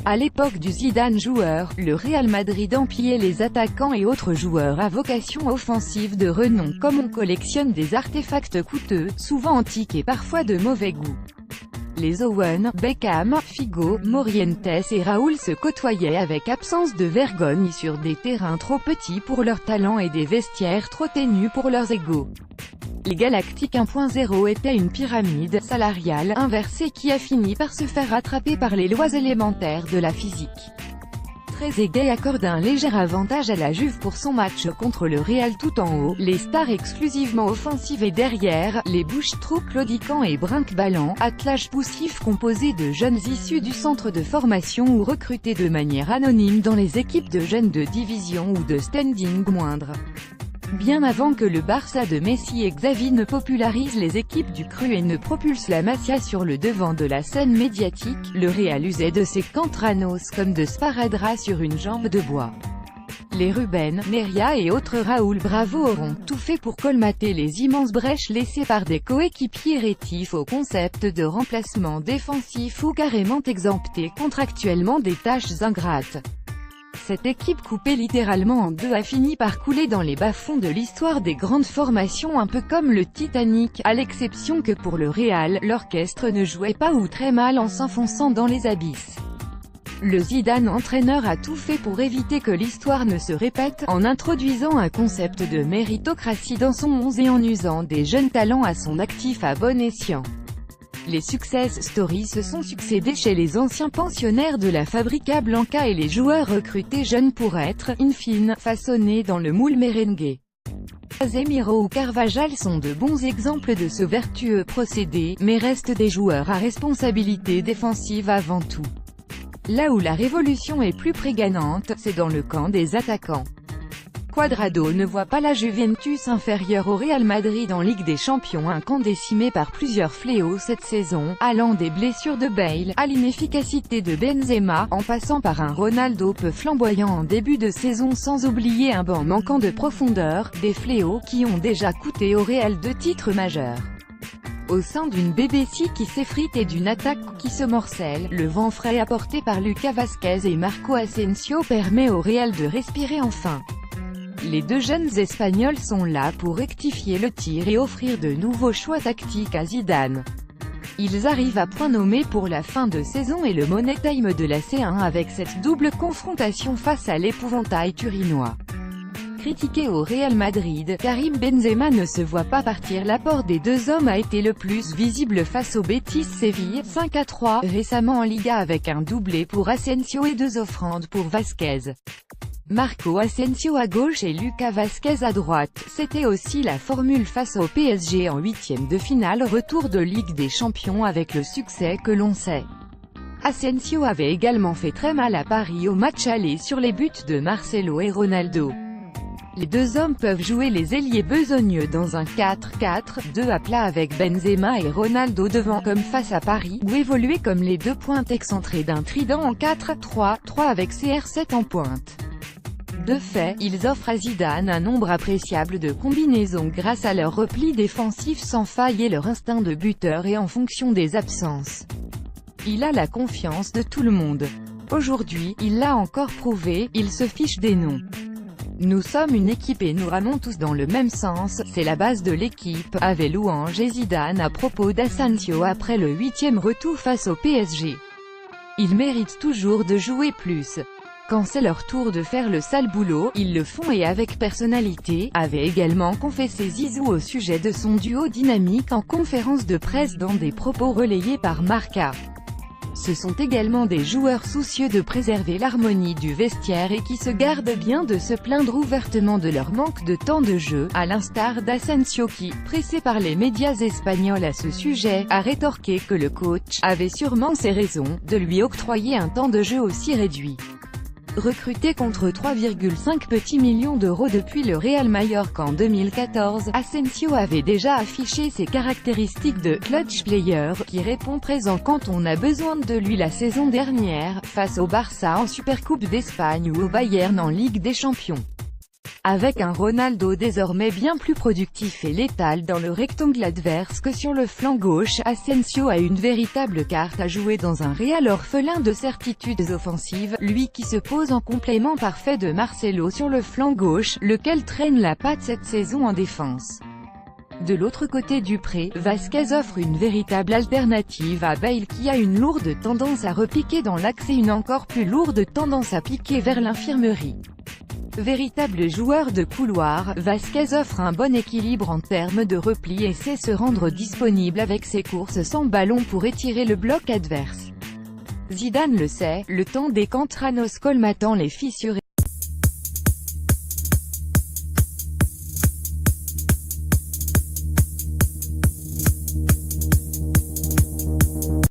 À l'époque du Zidane joueur, le Real Madrid empillait les attaquants et autres joueurs à vocation offensive de renom. Comme on collectionne des artefacts coûteux, souvent antiques et parfois de mauvais goût. Les Owen, Beckham, Figo, Morientes et Raoul se côtoyaient avec absence de vergogne sur des terrains trop petits pour leur talent et des vestiaires trop ténus pour leurs égaux. Les Galactiques 1.0 étaient une pyramide salariale inversée qui a fini par se faire rattraper par les lois élémentaires de la physique. Trezeguet accorde un léger avantage à la Juve pour son match contre le Real tout en haut, les stars exclusivement offensives et derrière, les bouches-trous Claudican et Brinque-Ballant, attelage poussif composé de jeunes issus du centre de formation ou recrutés de manière anonyme dans les équipes de jeunes de division ou de standing moindre. Bien avant que le Barça de Messi et Xavi ne popularise les équipes du cru et ne propulse la Masia sur le devant de la scène médiatique, le Real usait de ses cantranos comme de sparadrap sur une jambe de bois. Les Ruben, Neria et autres Raoul Bravo auront tout fait pour colmater les immenses brèches laissées par des coéquipiers rétifs au concept de remplacement défensif ou carrément exemptés contractuellement des tâches ingrates. Cette équipe coupée littéralement en deux a fini par couler dans les bas-fonds de l'histoire des grandes formations un peu comme le Titanic, à l'exception que pour le Real, l'orchestre ne jouait pas ou très mal en s'enfonçant dans les abysses. Le Zidane entraîneur a tout fait pour éviter que l'histoire ne se répète, en introduisant un concept de méritocratie dans son 11 et en usant des jeunes talents à son actif à bon escient. Les success stories se sont succédés chez les anciens pensionnaires de la Fábrica Blanca et les joueurs recrutés jeunes pour être, in fine, façonnés dans le moule merengue. Casemiro ou Carvajal sont de bons exemples de ce vertueux procédé, mais restent des joueurs à responsabilité défensive avant tout. Là où la révolution est plus prégnante, c'est dans le camp des attaquants. Cuadrado ne voit pas la Juventus inférieure au Real Madrid en Ligue des Champions, un camp décimé par plusieurs fléaux cette saison, allant des blessures de Bale, à l'inefficacité de Benzema, en passant par un Ronaldo peu flamboyant en début de saison sans oublier un banc manquant de profondeur, des fléaux qui ont déjà coûté au Real 2 titres majeurs. Au sein d'une BBC qui s'effrite et d'une attaque qui se morcelle, le vent frais apporté par Lucas Vazquez et Marco Asensio permet au Real de respirer enfin. Les deux jeunes Espagnols sont là pour rectifier le tir et offrir de nouveaux choix tactiques à Zidane. Ils arrivent à point nommé pour la fin de saison et le Money Time de la C1 avec cette double confrontation face à l'épouvantail turinois. Critiqué au Real Madrid, Karim Benzema ne se voit pas partir. L'apport des deux hommes a été le plus visible face au Betis Séville, 5-3, récemment en Liga avec un doublé pour Asensio et 2 offrandes pour Vazquez. Marco Asensio à gauche et Lucas Vazquez à droite, c'était aussi la formule face au PSG en huitième de finale retour de Ligue des Champions avec le succès que l'on sait. Asensio avait également fait très mal à Paris au match aller sur les buts de Marcelo et Ronaldo. Les deux hommes peuvent jouer les ailiers besogneux dans un 4-4-2 à plat avec Benzema et Ronaldo devant comme face à Paris, ou évoluer comme les deux pointes excentrées d'un trident en 4-3-3 avec CR7 en pointe. De fait, ils offrent à Zidane un nombre appréciable de combinaisons grâce à leur repli défensif sans faille et leur instinct de buteur et en fonction des absences. Il a la confiance de tout le monde. Aujourd'hui, il l'a encore prouvé, il se fiche des noms. Nous sommes une équipe et nous ramons tous dans le même sens, c'est la base de l'équipe, avait louange et Zidane à propos d'Asensio après le 8e retour face au PSG. Ils méritent toujours de jouer plus. Quand c'est leur tour de faire le sale boulot, ils le font et avec personnalité, avait également confessé Zizou au sujet de son duo dynamique en conférence de presse dans des propos relayés par Marca. Ce sont également des joueurs soucieux de préserver l'harmonie du vestiaire et qui se gardent bien de se plaindre ouvertement de leur manque de temps de jeu, à l'instar d'Asensio qui, pressé par les médias espagnols à ce sujet, a rétorqué que le coach avait sûrement ses raisons de lui octroyer un temps de jeu aussi réduit. Recruté contre 3,5 petits millions d'euros depuis le Real Mallorca en 2014, Asensio avait déjà affiché ses caractéristiques de « clutch player » qui répond présent quand on a besoin de lui la saison dernière, face au Barça en Supercoupe d'Espagne ou au Bayern en Ligue des Champions. Avec un Ronaldo désormais bien plus productif et létal dans le rectangle adverse que sur le flanc gauche, Asensio a une véritable carte à jouer dans un Real orphelin de certitudes offensives, lui qui se pose en complément parfait de Marcelo sur le flanc gauche, lequel traîne la patte cette saison en défense. De l'autre côté du pré, Vasquez offre une véritable alternative à Bale qui a une lourde tendance à repiquer dans l'axe et une encore plus lourde tendance à piquer vers l'infirmerie. Véritable joueur de couloir, Vasquez offre un bon équilibre en termes de repli et sait se rendre disponible avec ses courses sans ballon pour étirer le bloc adverse. Zidane le sait, le temps des Cantranos colmatant les fissures